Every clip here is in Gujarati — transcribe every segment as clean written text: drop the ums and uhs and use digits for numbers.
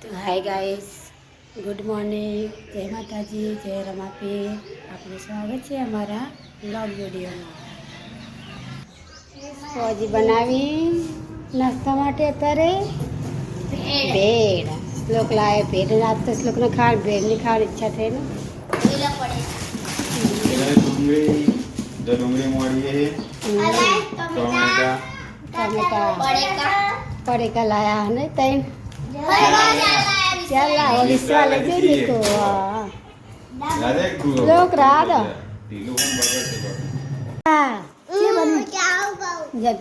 તો હાય ગાઈસ, ગુડ મોર્નિંગ, જય માતાજી, જય રમાપી. આપનું સ્વાગત છે અમારા બ્લોગ વિડીયોમાં. હજી બનાવી નાસ્તા માટે અત્યારે ભેળ. શ્લોક લાવે ભેળ. આજ તો શ્લોકને ખાવા ભેળની ખાવાની ઈચ્છા થઈ ને. ડુંગળી મોડી ટમેટા પડીકા લાયા ને તૈન ચાલ લાવો વિશ્વા લઈ જઈએ તો લોક રાત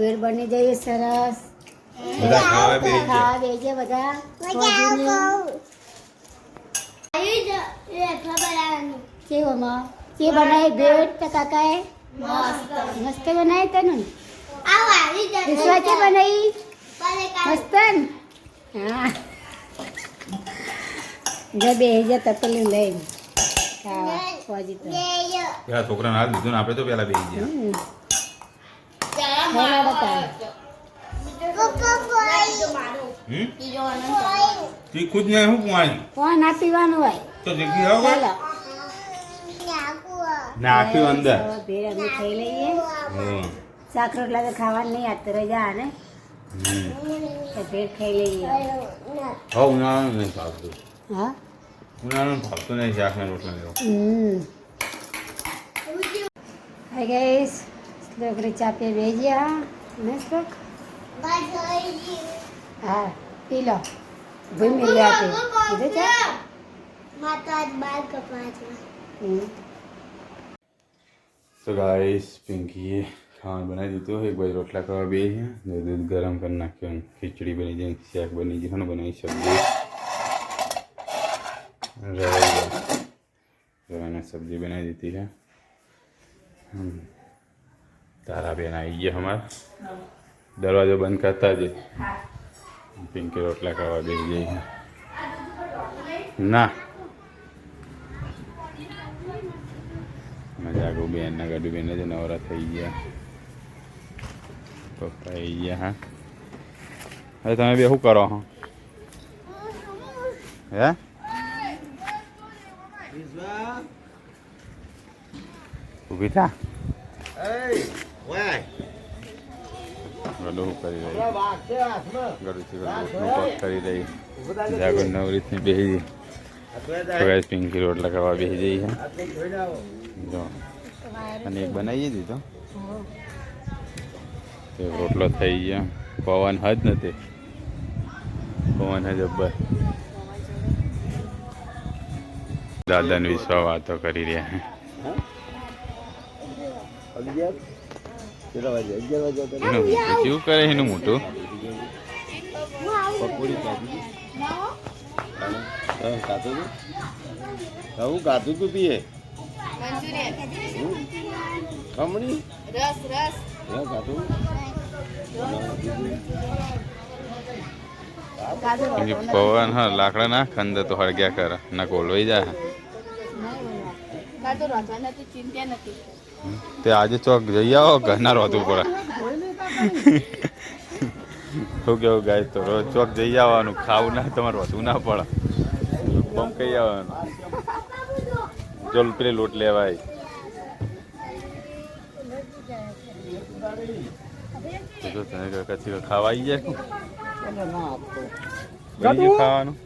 ભેળ બની જઈએ સરસ. ખાવા બેજે બધા કેવામાં કે બનાવી ભેળ તો કાકાએ મસ્ત બનાવી તને વિશ્વા કે બનાવી મસ્ત ને. હા જે બે હજાર તપેલી લઈને ખાવા પહોંચી તો પેલા છોકરાને હાથ દીધું ને આપણે તો પેલા બેસી ગયા તીખું જ નહીં હું પાણી કોણ ના પીવાનું હોય તો દેખી આવો ચાલો નાખ્યું અંદર ભેળ અમે ખાઈ લઈએ. શાક રોટલા તો ખાવાનું નહીં આજ તો રજા ને ભેળ ખાઈ લઈએ. હા ઉનાળાનું નહીં ભાવતું હા ઉનાળાનું ભાવતું નહીં શાકના રોટલા લેવો. હાય ગાઈસ, શ્લોકરી ચા પીએ બેજ્યા ને શ્લોક. હા પી લો ભૂમી લે આપે કીધું ચા. તો ગાઈસ પિંકીએ ખાવાનું બનાવી દીધું. એક બાજુ રોટલા ખાવા બે છે, દૂધ ગરમ કરી નાખ્યો, ખીચડી બની જાય, શાક બની જાય, બનાવી સબ્જી રવાની સબ્જી બનાવી દીધી છે. તારા બેન આવી ગયા અમારા દરવાજો બંધ કરતા જ પિંકી રોટલા ખાવા બેસી ગઈ છે. ના મજા બેન ના ગાડું બેન જ નવરા થઈ ગયા. પપ્પા આવી ગયા. હા હવે તમે બે શું કરો હો? હે ઊભી થા ગડું કરી રહી ગડું કરી રહી જાગો નવરીતની બેસી પિંકી રોટલા ખાવા બેસી જઈ છે. જો અને એક બનાવી દીધો રોટલો થઈ ગયો. પવન હજ નથી, પવન હજ જબ્બર. દાદાને વિશ્વા વાતો કરી રહ્યા છે. શું કરે એનું મોટું ગાતું તું પીએ પવન હા લાકડા ના ખંદ તો હળગ્યા કરે ના કોલવાઈ જાય. તે આજે ચોક જઈ આવો ઘરના રોધવું પડે. શું કેવું ગાય તો રોજ ચોક જઈ આવવાનું, ખાવું ના તમારે રોધવું ના પડે. બમ કઈ આવવાનું જો પેલી લોટ લેવાય. પછી ખાવા આવી જાય ખાવાનું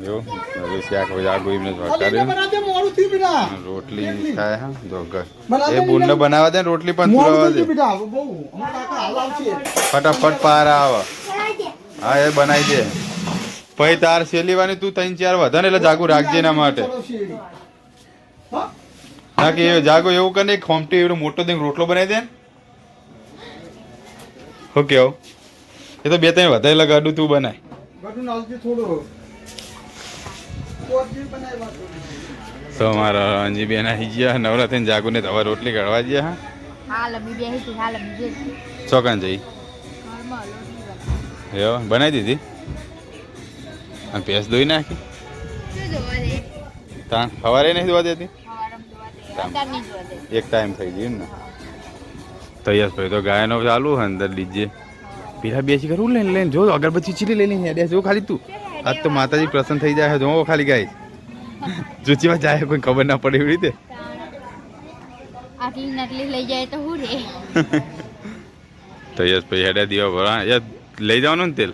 એવું શાક આગું એમને રોટલી થાય. હા એ બુંડ બનાવવા દે રોટલી પણ ફટાફટ પાર આવે. હા એ બનાવી દે પછી તાર સેલીવાની તું 3-4 વધે ને એટલે જાગું રાખજે એના માટે. ના કે જાગો એવું કરે ખોમટી એવડો મોટો દઈને રોટલો બનાવી દે. શું કેવું એ તો 2-3 વધારે ગાડું તું બનાય. તો મારા અંજી બેન આવી ગયા નવરા થઈને જાગુ ને હવે રોટલી કાઢવા ગયા. ચોકાન જઈ બનાવી દીધી અને ભેંસ ધોઈ નાખી. તાં સવારે નહીં ધોવા દેતી, એક ટાઈમ થઈ ગયું ને. તો યસ ભાઈ તો ગાયનો ચાલુ અંદર લીજે પેલા બેસી કરું લઈને જો અગરબત્તી ચીલી લઈને હેડે જો ખાલી તું આજ તો માતાજી પ્રસન્ન થઈ જાય જો ખાલી ગાય જુચીમાં જાય કોઈ ખબર ના પડે એવી રીતે આટલી નટલી લઈ જાય તો હું રે તો યસ પછી હેડે દીવા ભરવા યાર લઈ જવાનું ને તેલ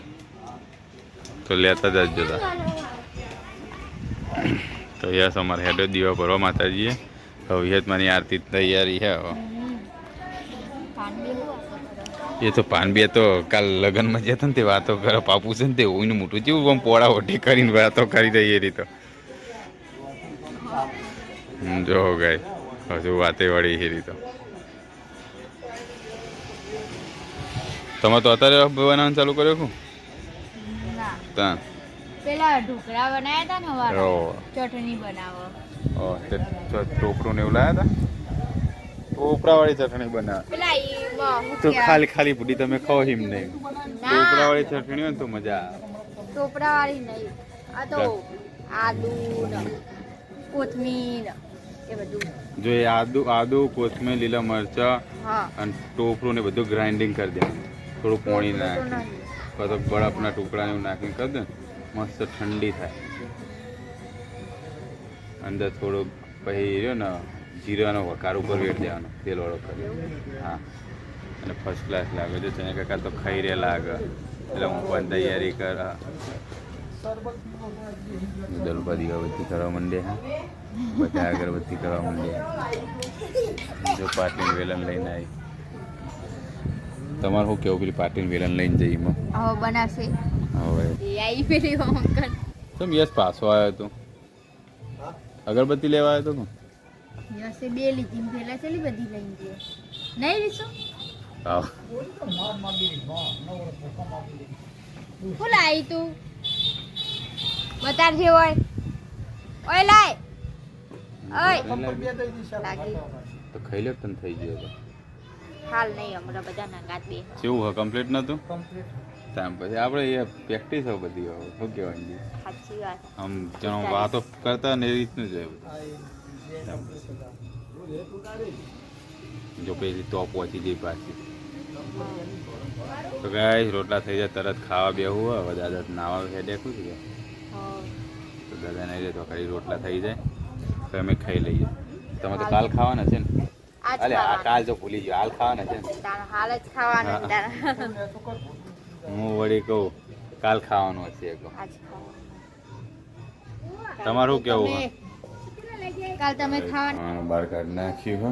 તો લેતા જ જતા તો યસ અમારે હેડે દીવા ભરવા માતાજીએ હવે યજમાની આરતી તૈયારી છે હવે એ તો પાનબી તો કાલ લગ્નમાં જતા ને તે વાતો કરે પાપુ છે ને તે ઓઈનું મોટું જેવું આમ પોળા ઓઢી કરીને વાતો કરી રહી એ રીતે જો ગાય હજુ વાતે વળી એ રીતે તમે તો અત્યારે બનાવવાનું ચાલુ કર્યો છું ત્યાં પેલા ઢોકળા બનાવ્યા હતા ને હવારે ચટણી બનાવો તે ટોપરું ને એવું લાયા હતા ટોપરાવાળી ચટણી બનાવે પેલા તો ખાલી પૂરી તમે ખાઓ હિમ નહીં ટોપરાવાળી ચટણી હોય ને તો મજા આવે ટોપરાવાળી નહીં આ તો આદુ ને કોથમીર એ બધું જો એ આદુ કોથમીર લીલા મરચા હા અને ટોપરું ને બધું ગ્રાઇન્ડિંગ કરી દેવાનું થોડું પાણી નાખી તો બરફના ટુકડા એવું નાખીને કરી દે મસ્ત ઠંડી થાય અંદર થોડુંક પછી રહ્યો ને જીરાનો વઘાર ઉપર વેટ દેવાનો તેલવાળો કરી હા અને ફર્સ્ટ ક્લાસ લાગે જો ચણા કાકા તો ખાઈ રહ્યા લાગે એટલે હું પણ તૈયારી કર દલપા દીવાબત્તી કરવા માંડે હા બધા અગરબત્તી કરવા માંડે જો પાટીને વેલણ લઈને આવી તમારે શું કેવું પેલી પાટીને વેલણ લઈને જઈ એમાં હવે બનાવશે હવે આવી પેલી અંકલ તમે યસ પાછો આવ્યો હતો અગરબત્તી લેવા આવ્યો હતો યસે બે લીધી પેલા ચલી બધી લઈને ગયો નહીં લીધું હા ફૂલ આવી તું બતાડજે ઓય ઓય લાય ઓય લાગી તો ખાઈ લે તને થઈ ગયો હાલ નહીં હમણાં બધા નાગાત બે કેવું હોય કમ્પ્લીટ નતું ટાઈમ પછી આપણે એ પ્રેક્ટિસ હોય બધી હવે શું કહેવાય સાચી વાત આમ જેનો વાતો કરતા ને એ રીતનું જ હોય જો પેલી તો પહોંચી જઈ પાછી તો ગાય રોટલા થઈ જાય તરત ખાવા બેહવું હોય હવે દાદા નાવા હેડે શું છે તો દાદા નહીં રહે તો ખાલી રોટલા થઈ જાય તો અમે ખાઈ લઈએ તમે તો કાલ ખાવાના છે ને અરે આ કાલ જો ભૂલી ગયો હાલ ખાવાના છે ને હાલ જ ખાવાનું હું વળી કહું કાલ ખાવાનું હશે તમારું કેવું હોય કાલ તમે ખાવાનું બહાર કાઢી નાખ્યું હો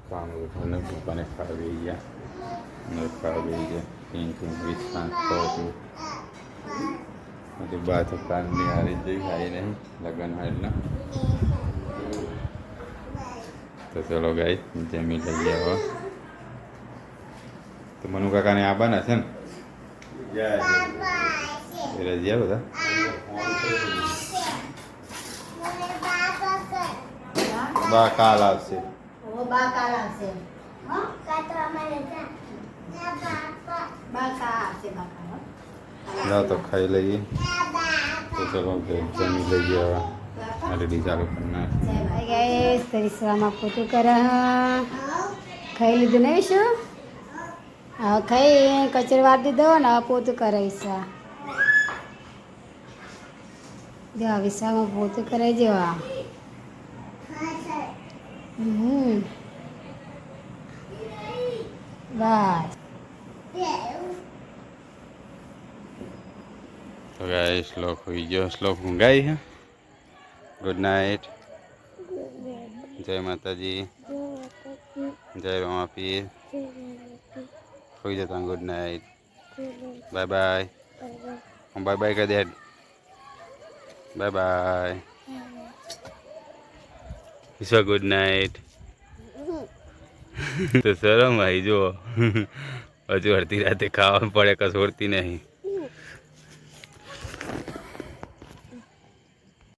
કામ લોકોને દુકાને ખાવી ગયા ખાવી ગયા પિંક વિશ્વાસ ખાવું બધી બાત કાલની હારી જઈ ખાઈ નહીં લગ્ન હાડના તો ચલો ગાય જમી લઈએ હવે તો મનુ કાકાને આવવાના છે ને રજ્યા બધા બા કાલ આવશે લા તો ખાઈ લઈએ તો ચલો જમી લઈએ હવે રેડી ચાલુ કરી નાખ તરીસવામાં પોતું કરે ખાઈ લીધું નહીં શું હવે ખાઈ કચરો વાર દીધો ને હવે પોતું કરાવીશ જો વિશ્રામાં પોતું કરાવી જેવા બસ તો ગાય શ્લોક હોઈ ગયો શ્લોક ઊંઘાઈ હે ગુડ નાઇટ જય માતાજી જય રમાપીર હોઈ જતા ગુડ નાઇટ બાય બાય હું બાય બાય કરી દે બાય બાય વિશ્વા ગુડ નાઇટ તો શરમ આવી જો હજુ અડધી રાતે ખાવા પડે કસોડતી નહીં